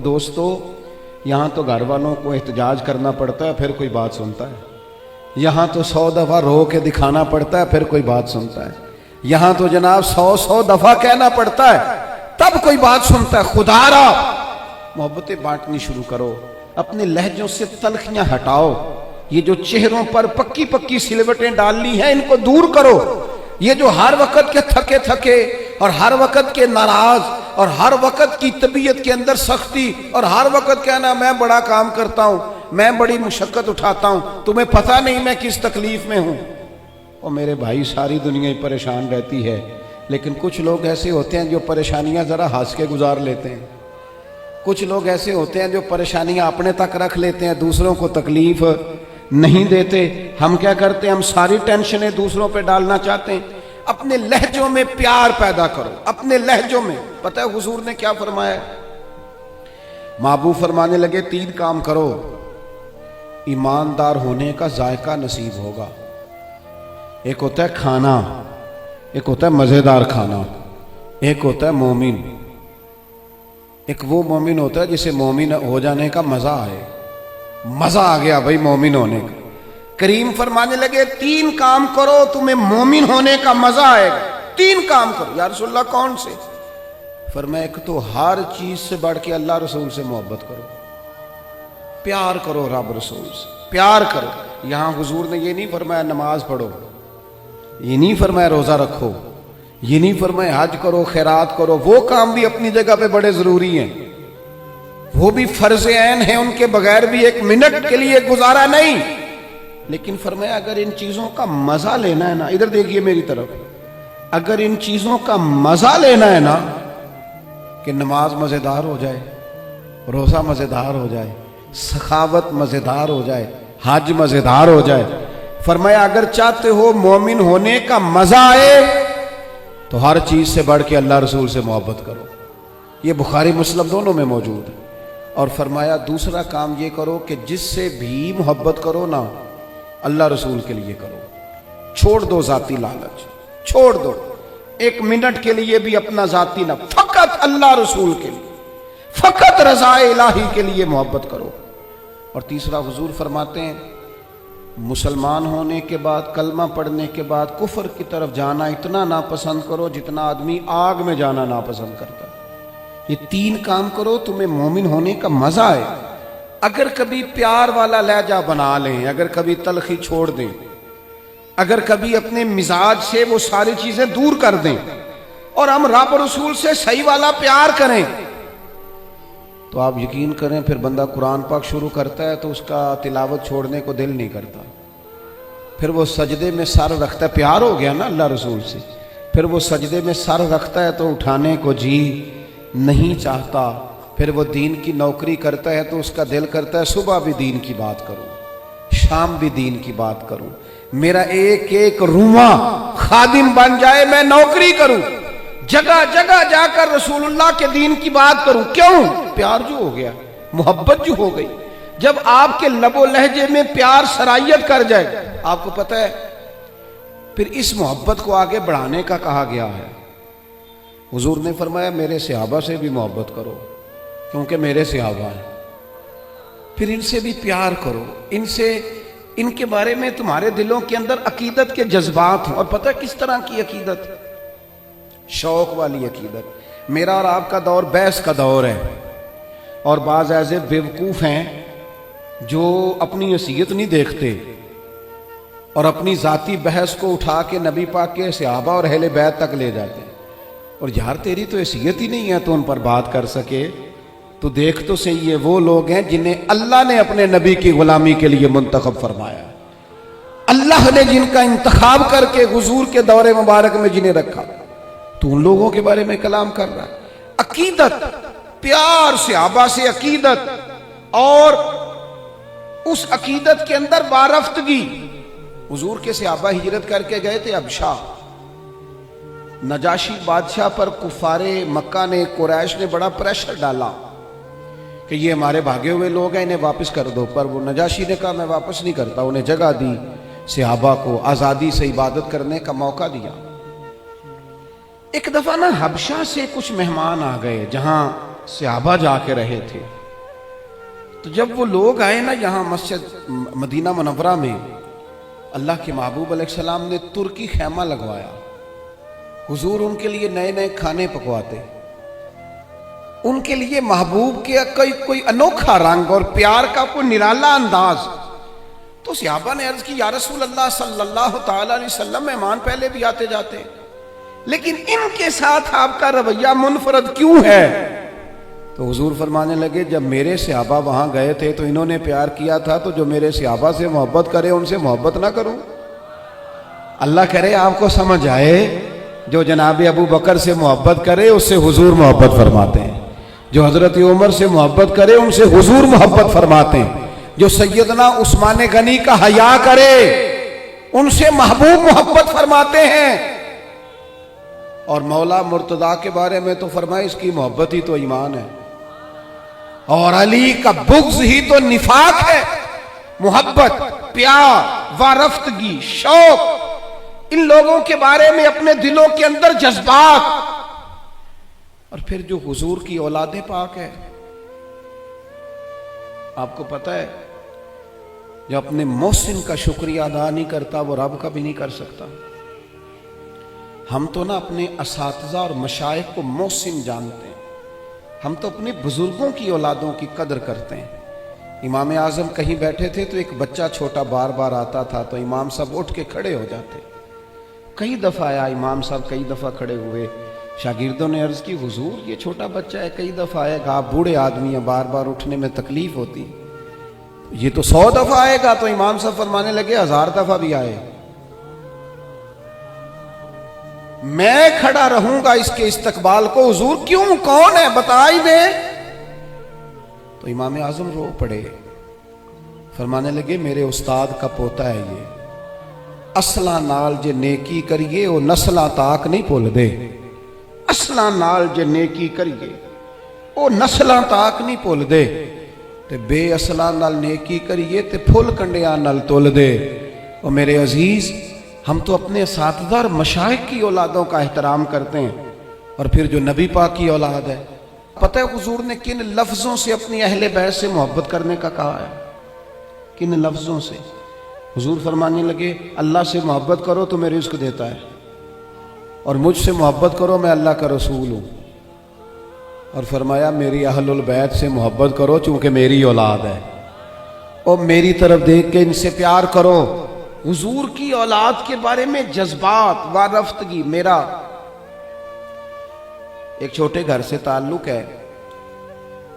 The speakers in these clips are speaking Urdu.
دوستو یہاں تو گھر والوں کو احتجاج کرنا پڑتا ہے پھر کوئی بات سنتا ہے، یہاں تو 100 دفعہ رو کے دکھانا پڑتا ہے پھر کوئی بات سنتا ہے، یہاں تو جناب 100 دفعہ کہنا پڑتا ہے تب کوئی بات سنتا ہے۔ خدا را محبتیں بانٹنی شروع کرو، اپنے لہجوں سے تلخیاں ہٹاؤ، یہ جو چہروں پر پکی پکی سلوٹیں ڈالنی ہیں ان کو دور کرو، یہ جو ہر وقت کے تھکے تھکے اور ہر وقت کے ناراض اور ہر وقت کی طبیعت کے اندر سختی اور ہر وقت کہنا میں بڑا کام کرتا ہوں، میں بڑی مشقت اٹھاتا ہوں، تمہیں پتہ نہیں میں کس تکلیف میں ہوں۔ اور میرے بھائی ساری دنیا ہی پریشان رہتی ہے، لیکن کچھ لوگ ایسے ہوتے ہیں جو پریشانیاں ذرا ہنس کے گزار لیتے ہیں، کچھ لوگ ایسے ہوتے ہیں جو پریشانیاں اپنے تک رکھ لیتے ہیں، دوسروں کو تکلیف نہیں دیتے۔ ہم کیا کرتے ہیں؟ ہم ساری ٹینشنیں دوسروں پہ ڈالنا چاہتے ہیں۔ اپنے لہجوں میں پیار پیدا کرو، اپنے لہجوں میں۔ پتہ ہے حضور نے کیا فرمایا؟ محبوب فرمانے لگے 3 کام کرو ایماندار ہونے کا ذائقہ نصیب ہوگا۔ ایک ہوتا ہے کھانا، ایک ہوتا ہے مزیدار کھانا، ایک ہوتا ہے مومن۔ ایک وہ مومن ہوتا ہے جسے مومن ہو جانے کا مزہ آئے، مزہ آ گیا بھائی مومن ہونے کا۔ کریم فرمانے لگے 3 کام کرو تمہیں مومن ہونے کا مزہ آئے گا۔ 3 کام کرو۔ یا رسول اللہ کون سے؟ فرمایا ایک تو ہر چیز سے بڑھ کے اللہ رسول سے محبت کرو، پیار کرو، رب رسول سے پیار کرو۔ یہاں حضور نے یہ نہیں فرمایا نماز پڑھو، یہ نہیں فرمایا روزہ رکھو، یہ نہیں فرمایا حج کرو، خیرات کرو، وہ کام بھی اپنی جگہ پہ بڑے ضروری ہیں، وہ بھی فرض عین ہیں، ان کے بغیر بھی 1 منٹ کے لیے گزارا نہیں۔ لیکن فرمایا اگر ان چیزوں کا مزہ لینا ہے نا، ادھر دیکھیے میری طرف، اگر ان چیزوں کا مزہ لینا ہے نا کہ نماز مزیدار ہو جائے، روزہ مزیدار ہو جائے، سخاوت مزیدار ہو جائے، حج مزیدار ہو جائے، فرمایا اگر چاہتے ہو مومن ہونے کا مزہ آئے تو ہر چیز سے بڑھ کے اللہ رسول سے محبت کرو۔ یہ بخاری مسلم دونوں میں موجود ہے۔ اور فرمایا دوسرا کام یہ کرو کہ جس سے بھی محبت کرو نا اللہ رسول کے لیے کرو، چھوڑ دو ذاتی لالچ، چھوڑ دو 1 منٹ کے لیے بھی اپنا ذاتی نہ، فقط اللہ رسول کے لیے، فقط رضا الہی کے لیے محبت کرو۔ اور تیسرا حضور فرماتے ہیں مسلمان ہونے کے بعد، کلمہ پڑھنے کے بعد کفر کی طرف جانا اتنا ناپسند کرو جتنا آدمی آگ میں جانا ناپسند کرتا ہے۔ یہ 3 کام کرو تمہیں مومن ہونے کا مزہ آئے۔ اگر کبھی پیار والا لہجہ بنا لیں، اگر کبھی تلخی چھوڑ دیں، اگر کبھی اپنے مزاج سے وہ ساری چیزیں دور کر دیں اور ہم رب رسول سے صحیح والا پیار کریں تو آپ یقین کریں پھر بندہ قرآن پاک شروع کرتا ہے تو اس کا تلاوت چھوڑنے کو دل نہیں کرتا، پھر وہ سجدے میں سر رکھتا ہے، پیار ہو گیا نا اللہ رسول سے، پھر وہ سجدے میں سر رکھتا ہے تو اٹھانے کو جی نہیں چاہتا، پھر وہ دین کی نوکری کرتا ہے تو اس کا دل کرتا ہے صبح بھی دین کی بات کروں، شام بھی دین کی بات کروں، میرا ایک رواں خادم بن جائے، میں نوکری کروں، جگہ جگہ جا کر رسول اللہ کے دین کی بات کروں۔ کیوں؟ پیار جو ہو گیا، محبت جو ہو گئی۔ جب آپ کے لب و لہجے میں پیار سرائیت کر جائے، آپ کو پتہ ہے پھر اس محبت کو آگے بڑھانے کا کہا گیا ہے۔ حضور نے فرمایا میرے صحابہ سے بھی محبت کرو کیونکہ میرے صحابہ ہیں، پھر ان سے بھی پیار کرو، ان کے بارے میں تمہارے دلوں کے اندر عقیدت کے جذبات ہوں۔ اور پتہ کس طرح کی عقیدت؟ شوق والی عقیدت۔ میرا اور آپ کا دور بحث کا دور ہے، اور بعض ایسے بیوقوف ہیں جو اپنی حیثیت نہیں دیکھتے اور اپنی ذاتی بحث کو اٹھا کے نبی پاک کے صحابہ اور اہل بیت تک لے جاتے ہیں۔ اور یار تیری تو حیثیت ہی نہیں ہے تو ان پر بات کر سکے، تو دیکھ تو صحیح یہ وہ لوگ ہیں جنہیں اللہ نے اپنے نبی کی غلامی کے لیے منتخب فرمایا، اللہ نے جن کا انتخاب کر کے حضور کے دور مبارک میں جنہیں رکھا، تو ان لوگوں کے بارے میں کلام کر رہا ہے۔ عقیدت، پیار صحابہ سے عقیدت، اور اس عقیدت کے اندر وارفتگی۔ حضور کے صحابہ ہجرت کر کے گئے تھے حبشہ، نجاشی بادشاہ پر کفار مکہ نے، قریش نے بڑا پریشر ڈالا کہ یہ ہمارے بھاگے ہوئے لوگ ہیں، انہیں واپس کر دو، پر وہ نجاشی نے کہا میں واپس نہیں کرتا، انہیں جگہ دی، صحابہ کو آزادی سے عبادت کرنے کا موقع دیا۔ ایک دفعہ نا حبشہ سے کچھ مہمان آ گئے جہاں صحابہ جا کے رہے تھے. تو جب وہ لوگ آئے نا یہاں مسجد مدینہ منورہ میں، اللہ کے محبوب علیہ السلام نے ترکی خیمہ لگوایا. حضور ان کے لیے نئے نئے کھانے پکواتے، ان کے لیے محبوب کے کوئی انوکھا رنگ اور پیار کا کوئی نرالا انداز. تو صحابہ نے عرض کی یا رسول اللہ صلی اللہ تعالی علیہ وسلم، مہمان پہلے بھی آتے جاتے، لیکن ان کے ساتھ آپ کا رویہ منفرد کیوں ہے؟ تو حضور فرمانے لگے جب میرے صحابہ وہاں گئے تھے تو انہوں نے پیار کیا تھا، تو جو میرے صحابہ سے محبت کرے ان سے محبت نہ کروں؟ اللہ کرے آپ کو سمجھ آئے. جو جناب ابو بکر سے محبت کرے اس سے حضور محبت فرماتے ہیں، جو حضرت عمر سے محبت کرے ان سے حضور محبت فرماتے ہیں، جو سیدنا عثمان غنی کا حیا کرے ان سے محبوب محبت فرماتے ہیں. اور مولا مرتضیٰ کے بارے میں تو فرمائے اس کی محبت ہی تو ایمان ہے، اور علی کا بغض ہی تو نفاق ہے. محبت، پیار، وارفتگی، شوق، ان لوگوں کے بارے میں اپنے دلوں کے اندر جذبات. اور پھر جو حضور کی اولاد پاک ہے، آپ کو پتہ ہے جو اپنے محسن کا شکریہ ادا نہیں کرتا وہ رب کا بھی نہیں کر سکتا. ہم تو نا اپنے اساتذہ اور مشائخ کو محسن جانتے ہیں، ہم تو اپنے بزرگوں کی اولادوں کی قدر کرتے ہیں. امام اعظم کہیں بیٹھے تھے تو ایک بچہ چھوٹا بار بار آتا تھا تو امام صاحب اٹھ کے کھڑے ہو جاتے. کئی دفعہ آیا امام صاحب، کئی دفعہ کھڑے ہوئے. شاگردوں نے عرض کی حضور یہ چھوٹا بچہ ہے، کئی دفعہ آئے گا، آپ بوڑھے آدمی ہیں، بار بار اٹھنے میں تکلیف ہوتی، یہ تو 100 دفعہ آئے گا. تو امام صاحب فرمانے لگے 1000 دفعہ بھی آئے میں کھڑا رہوں گا اس کے استقبال کو. حضور کیوں، کون ہے بتا ہی دے. تو امام اعظم رو پڑے، فرمانے لگے میرے استاد کا پوتا ہے یہ، اصلاں نال جے نیکی کریے وہ نسلاں تاک نہیں بھول دے. اصلاں نال جے نیکی کریے وہ نسلاں تاک نہیں بھول دے، تے بے اصلاں نال نیکی کریے تے پھل کنڈیاں نال تول دے. اور میرے عزیز، ہم تو اپنے اساتذہ اور مشائخ کی اولادوں کا احترام کرتے ہیں، اور پھر جو نبی پاک کی اولاد ہے، پتہ ہے حضور نے کن لفظوں سے اپنی اہل بیت سے محبت کرنے کا کہا ہے؟ کن لفظوں سے؟ حضور فرمانے لگے اللہ سے محبت کرو تو میں رزق دیتا ہے، اور مجھ سے محبت کرو میں اللہ کا رسول ہوں. اور فرمایا میری اہل البیت سے محبت کرو چونکہ میری اولاد ہے، اور میری طرف دیکھ کے ان سے پیار کرو. حضور کی اولاد کے بارے میں جذبات، وارفتگی. میرا ایک چھوٹے گھر سے تعلق ہے،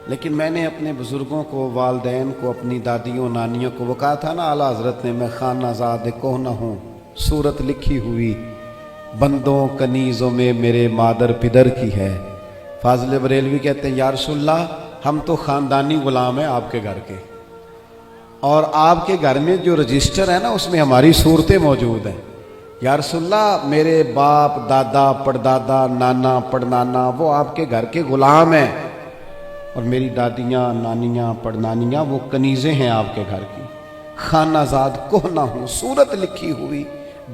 لیکن میں نے اپنے بزرگوں کو، والدین کو، اپنی دادیوں نانیوں کو، وہ کہا تھا نا اعلیٰ حضرت نے میں خانہ زاد کوہ نہ ہوں، صورت لکھی ہوئی بندوں کنیزوں میں میرے مادر پدر کی ہے. فاضل بریلوی کہتے ہیں یا رسول اللہ ہم تو خاندانی غلام ہیں آپ کے گھر کے، اور آپ کے گھر میں جو رجسٹر ہے نا اس میں ہماری صورتیں موجود ہیں. یا رسول اللہ میرے باپ، دادا، پڑدادا، نانا، پڑنانا وہ آپ کے گھر کے غلام ہیں، اور میری دادیاں، نانیاں، پڑنانیاں وہ کنیزیں ہیں آپ کے گھر کی. خانہ زاد کوہ نہ ہوں، صورت لکھی ہوئی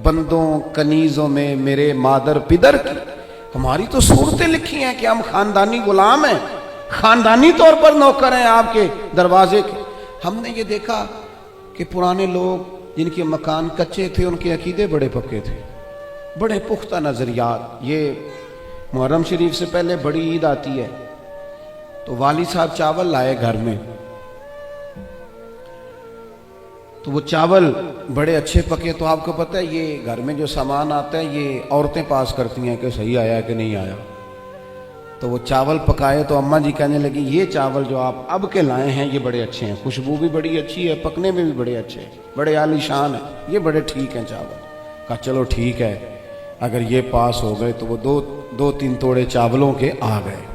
بندوں کنیزوں میں میرے مادر پدر کی. ہماری تو صورتیں لکھی ہیں کہ ہم خاندانی غلام ہیں، خاندانی طور پر نوکر ہیں آپ کے دروازے کے. ہم نے یہ دیکھا کہ پرانے لوگ جن کے مکان کچے تھے ان کے عقیدے بڑے پکے تھے، بڑے پختہ نظریات. یہ محرم شریف سے پہلے بڑی عید آتی ہے تو والد صاحب چاول لائے گھر میں، تو وہ چاول بڑے اچھے پکے. تو آپ کو پتہ ہے یہ گھر میں جو سامان آتا ہے یہ عورتیں پاس کرتی ہیں کہ صحیح آیا کہ نہیں آیا. تو وہ چاول پکائے تو اماں جی کہنے لگی یہ چاول جو آپ اب کے لائے ہیں یہ بڑے اچھے ہیں، خوشبو بھی بڑی اچھی ہے، پکنے میں بھی بڑے اچھے ہیں، بڑے عالی شان ہیں، یہ بڑے ٹھیک ہیں چاول. کہا چلو ٹھیک ہے، اگر یہ پاس ہو گئے. تو وہ دو تین توڑے چاولوں کے آ گئے.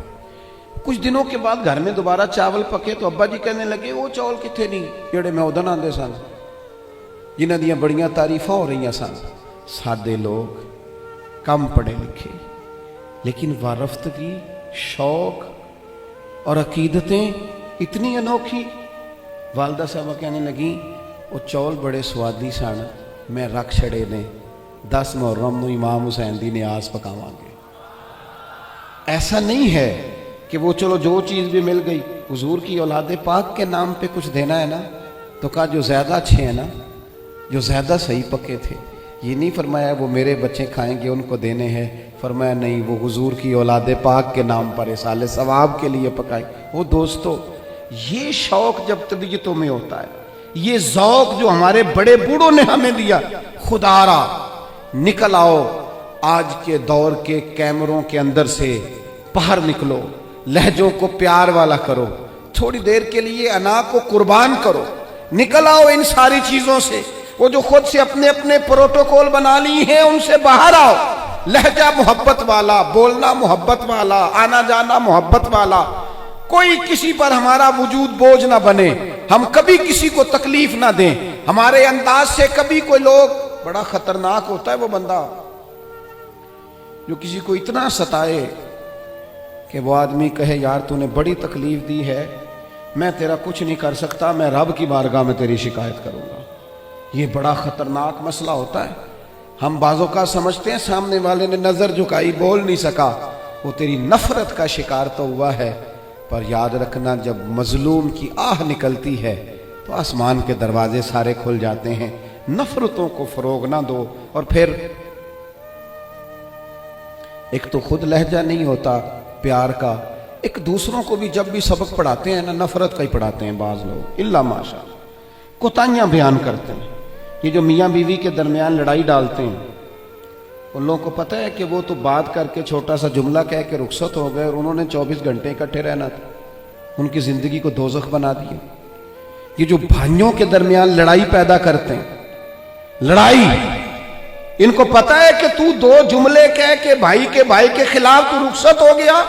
کچھ دنوں کے بعد گھر میں دوبارہ چاول پکے تو ابا جی کہنے لگے وہ چاول کتنے نہیں جڑے میں ادن آندے سن، جنہاں دیاں بڑیاں تعریفاں ہو رہی سن. سادے لوگ، کم پڑھے لکھے، لیکن وارفتگی، شوق اور عقیدتیں اتنی انوکھی. والدہ صاحبہ کہنے لگیں وہ چول بڑے سوادی سن، میں رکھ چھڑے نے 10 محرم نو امام حسین دی نیاز پکاواں گے. ایسا نہیں ہے کہ کہ وہ چلو جو چیز بھی مل گئی، حضور کی اولاد پاک کے نام پہ کچھ دینا ہے نا، تو کہا جو زیادہ اچھے ہیں نا، جو زیادہ صحیح پکے تھے، یہ نہیں فرمایا وہ میرے بچے کھائیں گے ان کو دینے ہیں، فرمایا نہیں، وہ حضور کی اولاد پاک کے نام پر اصالِ ثواب کے لیے پکائی۔ وہ دوستو، یہ شوق جب طبیعتوں میں ہوتا ہے، یہ ذوق جو ہمارے بڑے بوڑھوں نے ہمیں دیا، خدا را نکل آؤ، آج کے دور کے کیمروں کے اندر سے باہر نکلو، لہجوں کو پیار والا کرو، تھوڑی دیر کے لیے انا کو قربان کرو، نکل آؤ ان ساری چیزوں سے، وہ جو خود سے اپنے اپنے پروٹوکول بنا لی ہیں ان سے باہر آؤ، لہجہ محبت والا، بولنا محبت والا، آنا جانا محبت والا، کوئی کسی پر ہمارا وجود بوجھ نہ بنے، ہم کبھی کسی کو تکلیف نہ دیں، ہمارے انداز سے کبھی کوئی لوگ، بڑا خطرناک ہوتا ہے وہ بندہ جو کسی کو اتنا ستائے کہ وہ آدمی کہے یار تو نے بڑی تکلیف دی ہے، میں تیرا کچھ نہیں کر سکتا، میں رب کی بارگاہ میں تیری شکایت کروں گا۔ یہ بڑا خطرناک مسئلہ ہوتا ہے۔ ہم بعضوں کا سمجھتے ہیں سامنے والے نے نظر جھکائی، بول نہیں سکا، وہ تیری نفرت کا شکار تو ہوا ہے، پر یاد رکھنا جب مظلوم کی آہ نکلتی ہے تو آسمان کے دروازے سارے کھل جاتے ہیں۔ نفرتوں کو فروغ نہ دو، اور پھر ایک تو خود لہجہ نہیں ہوتا پیار کا، ایک دوسروں کو بھی جب بھی سبق پڑھاتے ہیں نا، نفرت کا ہی پڑھاتے ہیں بعض لوگ، الا ماشاء اللہ، کوتاہیاں بیان کرتے ہیں۔ یہ جو میاں بیوی کے درمیان لڑائی ڈالتے ہیں، ان لوگوں کو پتہ ہے کہ وہ تو بات کر کے چھوٹا سا جملہ کہہ کے رخصت ہو گئے، اور انہوں نے 24 گھنٹے اکٹھے رہنا تھا، ان کی زندگی کو دوزخ بنا دیا۔ یہ جو بھائیوں کے درمیان لڑائی پیدا کرتے ہیں، لڑائی، ان کو پتہ ہے کہ تو 2 جملے کہہ کے بھائی کے خلاف تو رخصت ہو گیا،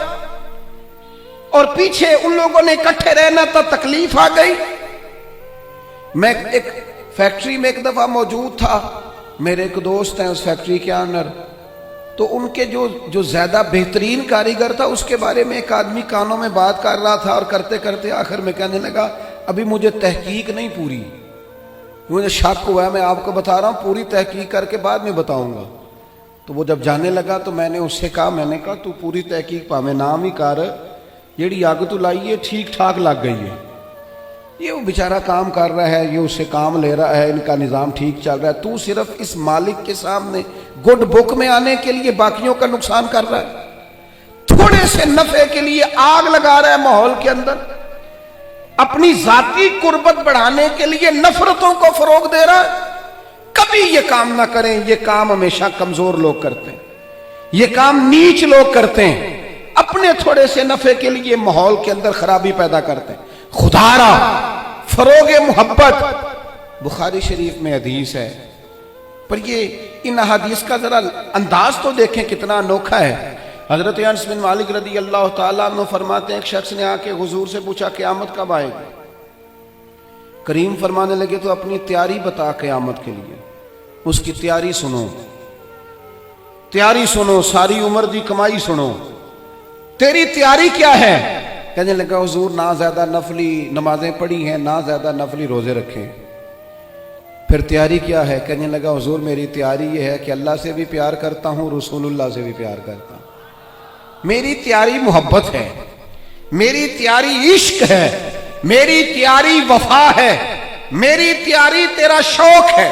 اور پیچھے ان لوگوں نے اکٹھے رہنا تھا، تکلیف آ گئی۔ میں ایک فیکٹری میں ایک دفعہ موجود تھا، میرے ایک دوست ہیں اس فیکٹری کے آنر، تو ان کے جو زیادہ بہترین کاریگر تھا، اس کے بارے میں ایک آدمی کانوں میں بات کر رہا تھا، اور کرتے کرتے آخر میں کہنے لگا ابھی مجھے تحقیق نہیں پوری، مجھے شک ہوا ہے، میں آپ کو بتا رہا ہوں، پوری تحقیق کر کے بعد میں بتاؤں گا۔ تو وہ جب جانے لگا تو میں نے اس سے کہا، میں نے کہا تو پوری تحقیق پا میں نام ہی کر، جیڑی آگ تو لائی ہے ٹھیک ٹھاک لگ گئی ہے، یہ وہ بیچارہ کام کر رہا ہے، یہ اس سے کام لے رہا ہے، ان کا نظام ٹھیک چل رہا ہے، تو صرف اس مالک کے سامنے گڈ بک میں آنے کے لیے باقیوں کا نقصان کر رہا ہے، تھوڑے سے نفع کے لیے آگ لگا رہا ہے ماحول کے اندر، اپنی ذاتی قربت بڑھانے کے لیے نفرتوں کو فروغ دے رہا ہے۔ کبھی یہ کام نہ کریں، یہ کام ہمیشہ کمزور لوگ کرتے ہیں، یہ کام نیچ لوگ کرتے ہیں، اپنے تھوڑے سے نفع کے لیے ماحول کے اندر خرابی پیدا کرتے ہیں۔ خدا را فروغ محبت، بخاری شریف میں حدیث ہے، پر یہ ان حدیث کا ذرا انداز تو دیکھیں کتنا انوکھا ہے۔ حضرت انس بن مالک رضی اللہ تعالیٰ عنہ فرماتے ہیں، ایک شخص نے آ کے حضور سے پوچھا قیامت کب آئے گی؟ کریم فرمانے لگے تو اپنی تیاری بتا قیامت کے لیے، اس کی تیاری سنو، تیاری سنو، ساری عمر دی کمائی سنو، تیری تیاری کیا ہے؟ کہنے لگا حضور نہ زیادہ نفلی نمازیں پڑھی ہیں، نہ زیادہ نفلی روزے رکھے۔ پھر تیاری کیا ہے؟ کہنے لگا حضور میری تیاری یہ ہے کہ اللہ سے بھی پیار کرتا ہوں، رسول اللہ سے بھی پیار کرتا ہوں، میری تیاری محبت ہے، میری تیاری عشق ہے، میری تیاری وفا ہے، میری تیاری تیرا شوق ہے،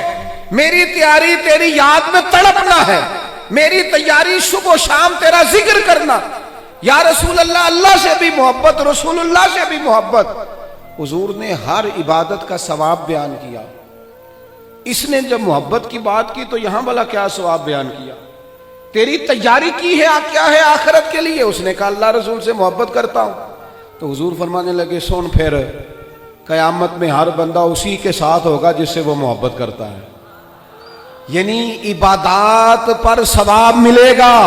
میری تیاری تیری یاد میں تڑپنا ہے، میری تیاری صبح و شام تیرا ذکر کرنا، یا رسول اللہ، اللہ سے بھی محبت، رسول اللہ سے بھی محبت۔ حضور نے ہر عبادت کا ثواب بیان کیا، اس نے جب محبت کی بات کی تو یہاں والا کیا ثواب بیان کیا؟ تیری تیاری کی ہے کیا ہے آخرت کے لیے؟ اس نے کہا اللہ رسول سے محبت کرتا ہوں۔ تو حضور فرمانے لگے سن پھر، قیامت میں ہر بندہ اسی کے ساتھ ہوگا جس سے وہ محبت کرتا ہے، یعنی عبادات پر ثواب ملے گا،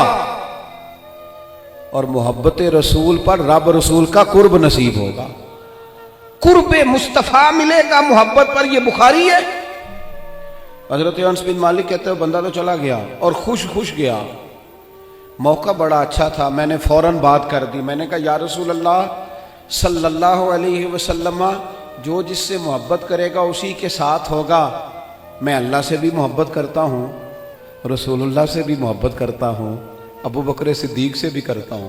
اور محبت رسول پر رب رسول کا قرب نصیب ہوگا، قرب مصطفیٰ ملے گا محبت پر۔ یہ بخاری ہے۔ حضرت انس بن مالک کہتے ہیں بندہ تو چلا گیا اور خوش گیا، موقع بڑا اچھا تھا، میں نے فوراً بات کر دی، میں نے کہا یا رسول اللہ صلی اللہ علیہ وسلم، جو جس سے محبت کرے گا اسی کے ساتھ ہوگا، میں اللہ سے بھی محبت کرتا ہوں، رسول اللہ سے بھی محبت کرتا ہوں، ابو بکر صدیق سے بھی کرتا ہوں۔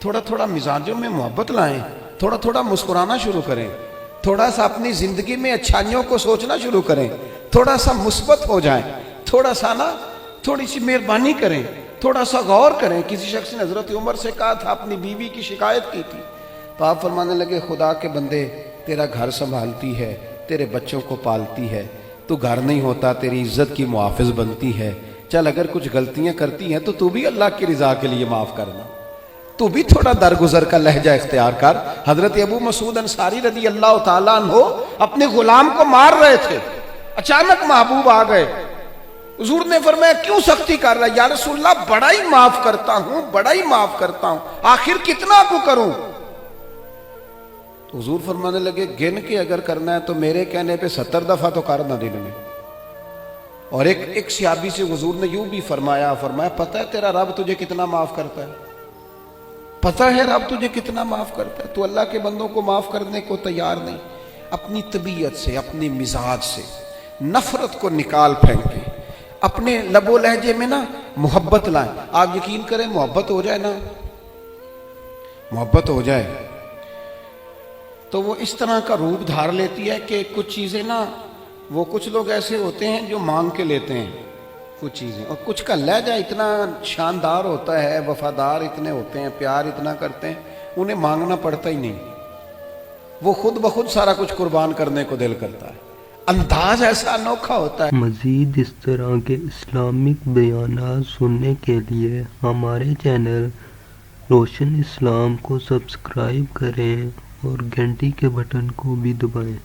تھوڑا تھوڑا مزاجوں میں محبت لائیں, تھوڑا تھوڑا مسکرانا شروع کریں, تھوڑا سا اپنی زندگی میں اچھائیوں کو سوچنا شروع کریں, تھوڑا سا مثبت ہو جائیں, تھوڑا سا نا تھوڑی سی مہربانی کریں, تھوڑا سا غور کریں. کسی شخص نے حضرت عمر سے کہا تھا, اپنی بیوی کی شکایت کی تھی, تو آپ فرمانے لگے خدا کے بندے تیرا گھر سنبھالتی ہے, تیرے بچوں کو پالتی ہے, تو گھر نہیں ہوتا تیری عزت کی محافظ بنتی ہے, چل اگر کچھ غلطیاں کرتی ہیں تو بھی اللہ کی رضا کے لیے معاف کرنا, تو بھی تھوڑا درگزر کا لہجہ اختیار کر. حضرت ابو مسعود انصاری رضی اللہ تعالیٰ عنہ اپنے غلام کو مار رہے تھے, اچانک محبوب آ گئے. حضور نے فرمایا کیوں سختی کر رہا ہے؟ یا رسول اللہ بڑا ہی معاف کرتا ہوں, بڑا ہی معاف کرتا ہوں, آخر کتنا کو کروں؟ تو حضور فرمانے لگے گن کے اگر کرنا ہے تو میرے کہنے پہ 70 دفعہ تو کرنا دن میں. اور ایک صحابی سے حضور نے یوں بھی فرمایا پتہ ہے تیرا رب تجھے کتنا معاف کرتا ہے؟ پتہ ہے رب تجھے کتنا معاف کرتا ہے؟ تو اللہ کے بندوں کو معاف کرنے کو تیار نہیں. اپنی طبیعت سے, اپنی مزاج سے نفرت کو نکال پھینکیں, اپنے لب و لہجے میں نا محبت لائیں. آپ یقین کریں محبت ہو جائے نا, محبت ہو جائے تو وہ اس طرح کا روپ دھار لیتی ہے کہ کچھ چیزیں نا, وہ کچھ لوگ ایسے ہوتے ہیں جو مانگ کے لیتے ہیں کچھ چیزیں, اور کچھ کا لہجہ اتنا شاندار ہوتا ہے, وفادار اتنے ہوتے ہیں, پیار اتنا کرتے ہیں, انہیں مانگنا پڑتا ہی نہیں, وہ خود بخود سارا کچھ قربان کرنے کو دل کرتا ہے. انداز ایسا انوکھا ہوتا ہے. مزید اس طرح کے اسلامک بیانات سننے کے لیے ہمارے چینل روشن اسلام کو سبسکرائب کریں اور گھنٹی کے بٹن کو بھی دبائیں.